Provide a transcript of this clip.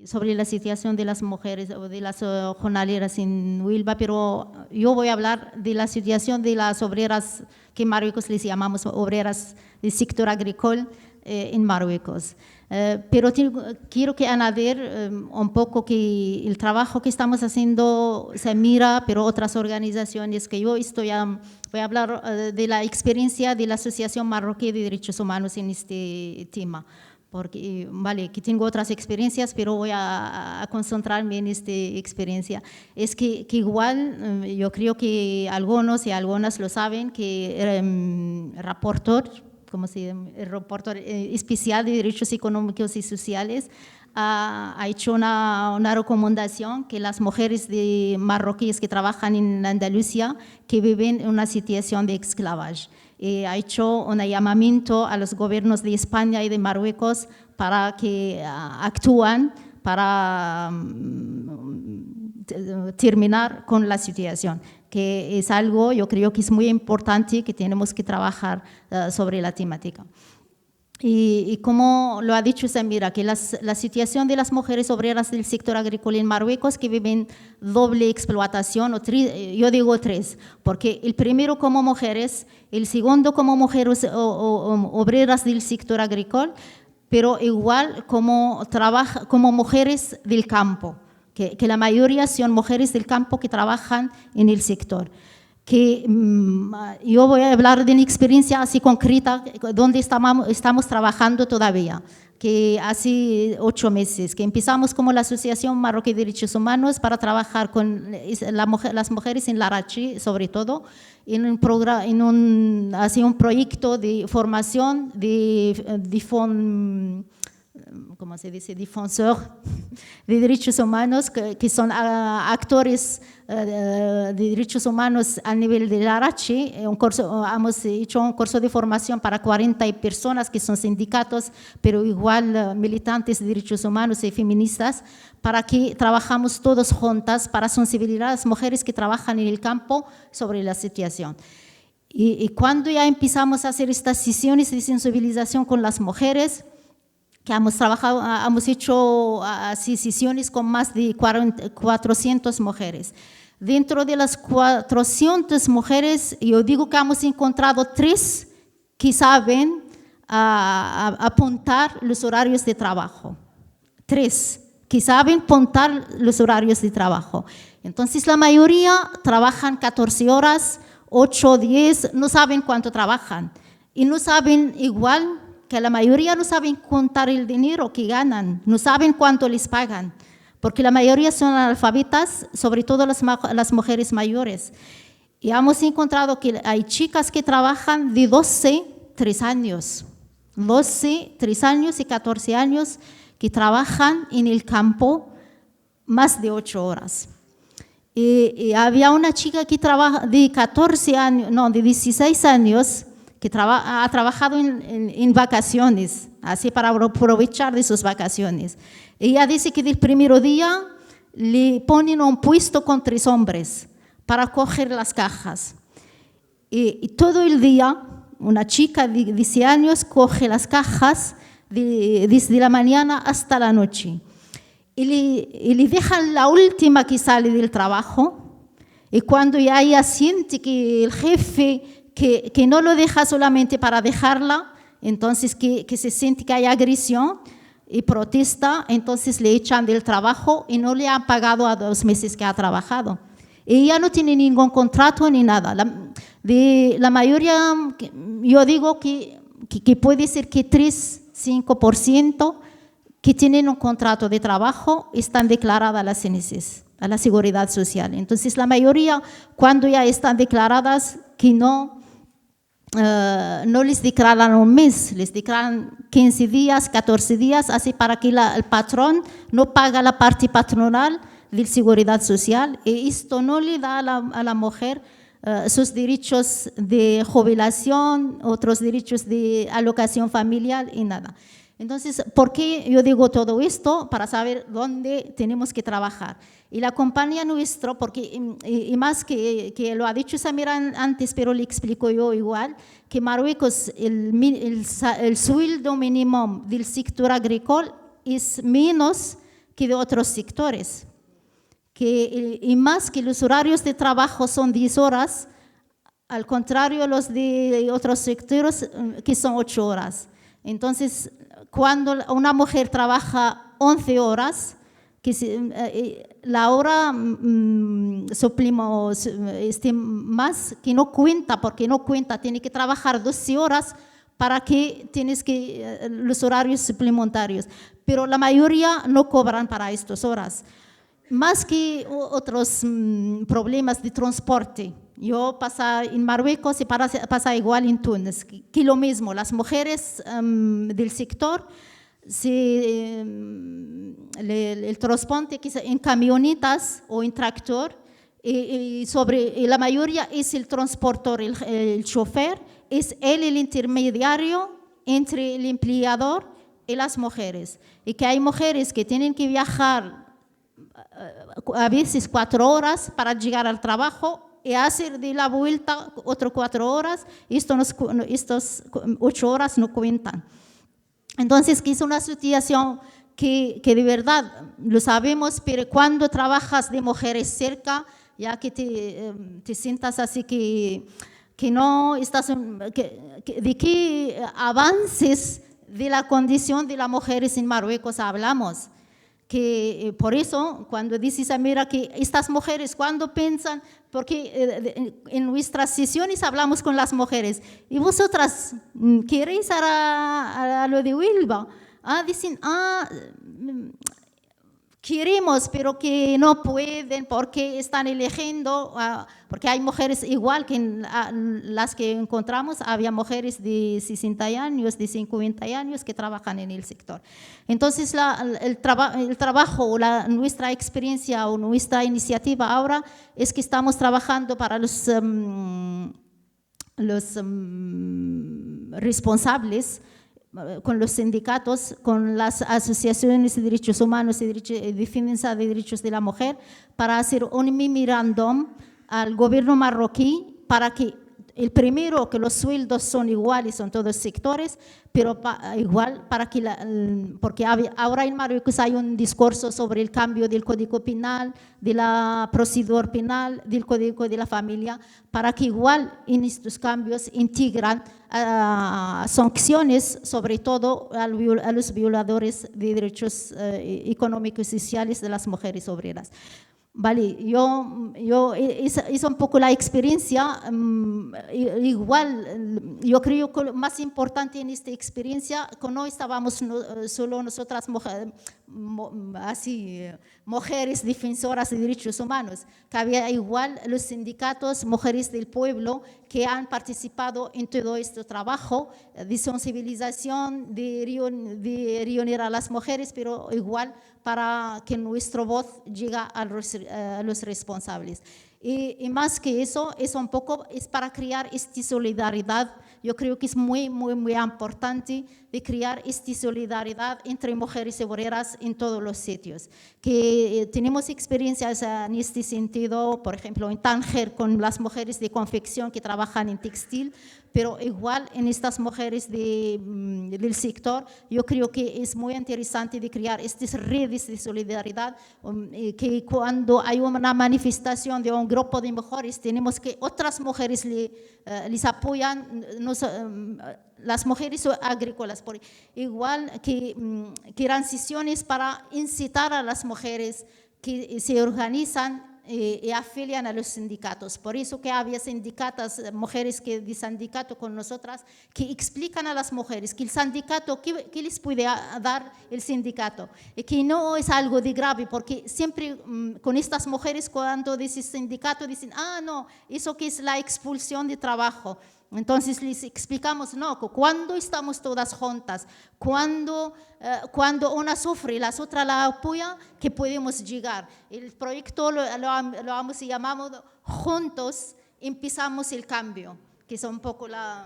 sobre la situación de las mujeres o de las jornaleras en Huelva, pero yo voy a hablar de la situación de las obreras que en Marruecos les llamamos obreras del sector agrícola en Marruecos. Pero quiero que añadir un poco que el trabajo que estamos haciendo se mira, pero otras organizaciones que yo voy a hablar de la experiencia de la Asociación Marroquí de Derechos Humanos en este tema. Porque, vale, que tengo otras experiencias, pero voy a concentrarme en esta experiencia. Es que igual, yo creo que algunos y algunas lo saben, que el reporter, como se llama, el reporter especial de Derechos Económicos y Sociales, ha hecho una recomendación que las mujeres de marroquíes que trabajan en Andalucía, que viven en una situación de esclavaje. Ha hecho un llamamiento a los gobiernos de España y de Marruecos para que actúen para terminar con la situación, que es algo, yo creo que es muy importante, que tenemos que trabajar sobre la temática. Y como lo ha dicho Samira, que la situación de las mujeres obreras del sector agrícola en Marruecos que viven doble explotación, yo digo tres, porque el primero como mujeres, el segundo como mujeres obreras del sector agrícola, pero igual como mujeres del campo, que la mayoría son mujeres del campo que trabajan en el sector. Que yo voy a hablar de una experiencia así concreta donde estamos trabajando todavía, que hace 8 meses, que empezamos como la Asociación Marroquí de Derechos Humanos para trabajar con las mujeres en Larachi, sobre todo, en un proyecto de formación ¿cómo se dice? Defensor de derechos humanos, que son actores de derechos humanos a nivel de Larachi. Hemos hecho un curso de formación para 40 personas que son sindicatos, pero igual militantes de derechos humanos y feministas, para que trabajamos todos juntas para sensibilizar a las mujeres que trabajan en el campo sobre la situación. Y cuando ya empezamos a hacer estas sesiones de sensibilización con las mujeres, que hemos hecho así sesiones con más de 400 mujeres. Dentro de las 400 mujeres, yo digo que hemos encontrado 3 que saben apuntar los horarios de trabajo. 3 que saben apuntar los horarios de trabajo. Entonces, la mayoría trabajan 14 horas, 8, 10, no saben cuánto trabajan. Y no saben igual que la mayoría no saben contar el dinero que ganan, no saben cuánto les pagan, porque la mayoría son analfabetas, sobre todo las mujeres mayores. Y hemos encontrado que hay chicas que trabajan de 12, 3 años, 12, 3 años y 14 años, que trabajan en el campo más de 8 horas. Y había una chica que trabaja de 14 años, no, de 16 años, que ha trabajado en vacaciones, así para aprovechar de sus vacaciones. Ella dice que del primer día le ponen un puesto con 3 hombres para coger las cajas. Y todo el día, una chica de 10 años coge las cajas desde la mañana hasta la noche. Y le dejan la última que sale del trabajo. Y cuando ya ella siente que el jefe que no lo deja solamente para dejarla, entonces que se siente que hay agresión y protesta, entonces le echan del trabajo y no le han pagado a 2 meses que ha trabajado. Ella no tiene ningún contrato ni nada. La mayoría, yo digo que puede ser que 3-5% que tienen un contrato de trabajo están declaradas a la CNSS, a la Seguridad Social. Entonces, la mayoría, cuando ya están declaradas, que no les declaran un mes, les declaran 15 días, 14 días, así para que el patrón no paga la parte patronal de Seguridad Social, y esto no le da a la mujer sus derechos de jubilación, otros derechos de alocación familiar y nada. Entonces, ¿por qué yo digo todo esto? Para saber dónde tenemos que trabajar. Y la compañía nuestra, porque, y más que lo ha dicho Samira antes, pero le explico yo igual, que Marruecos, el sueldo mínimo del sector agrícola es menos que de otros sectores. Y más que los horarios de trabajo son 10 horas, al contrario los de otros sectores que son 8 horas. Entonces, cuando una mujer trabaja 11 horas, la hora más que no cuenta, porque no cuenta, tiene que trabajar 12 horas para que tienes los horarios suplementarios. Pero la mayoría no cobran para estas horas. Más que otros problemas de transporte. Yo pasa en Marruecos y pasa igual en Túnez, que lo mismo, las mujeres del sector, el transporte en camionetas o en tractor, y la mayoría es el transportador, el chofer, es él el intermediario entre el empleador y las mujeres. Y que hay mujeres que tienen que viajar a veces 4 horas para llegar al trabajo y hacer de la vuelta otras 4 horas, estas 8 horas no cuentan. Entonces, que es una situación que de verdad lo sabemos, pero cuando trabajas de mujeres cerca, ya que te sientas así que no estás, de qué avances de la condición de las mujeres en Marruecos hablamos. Que por eso, cuando dices, mira, que estas mujeres, cuando piensan, porque en nuestras sesiones hablamos con las mujeres, y vosotras queréis a lo de Huelva, dicen, queremos, pero que no pueden porque están eligiendo, porque hay mujeres igual que las que encontramos, había mujeres de 60 años, de 50 años que trabajan en el sector. Entonces, el trabajo o nuestra experiencia o nuestra iniciativa ahora es que estamos trabajando para los responsables, con los sindicatos, con las asociaciones de derechos humanos y defensa de derechos de la mujer, para hacer un memorándum al gobierno marroquí para que primero que los sueldos son iguales en todos los sectores, pero igual para que porque ahora en Marruecos hay un discurso sobre el cambio del Código Penal, de la procedura penal, del Código de la Familia, para que igual en estos cambios integran sanciones, sobre todo a los violadores de derechos económicos y sociales de las mujeres obreras. Vale, es un poco la experiencia, igual, yo creo que lo más importante en esta experiencia, que no estábamos solo nosotras mujeres defensoras de derechos humanos, que había igual los sindicatos, mujeres del pueblo, que han participado en todo este trabajo de sensibilización, de reunir a las mujeres, pero igual para que nuestra voz llegue a los responsables. Y más que eso, es para crear esta solidaridad. Yo creo que es muy, muy, muy importante de crear esta solidaridad entre mujeres obreras en todos los sitios. Que tenemos experiencias en este sentido, por ejemplo, en Tánger con las mujeres de confección que trabajan en textil, pero igual en estas mujeres del sector, yo creo que es muy interesante de crear estas redes de solidaridad, que cuando hay una manifestación de un grupo de mujeres, tenemos que otras mujeres les apoyan, las mujeres agrícolas, igual que eran sesiones para incitar a las mujeres que se organizan y afilian a los sindicatos. Por eso que había sindicatas, mujeres de sindicato con nosotras, que explican a las mujeres que el sindicato, ¿qué les puede dar el sindicato? Y que no es algo de grave, porque siempre con estas mujeres cuando dicen sindicato dicen, no, eso que es la expulsión de trabajo. Entonces les explicamos, no, que cuando estamos todas juntas, cuando una sufre y las otras la apoyan, que podemos llegar. El proyecto lo llamamos Juntos Empezamos el Cambio, que es un poco la...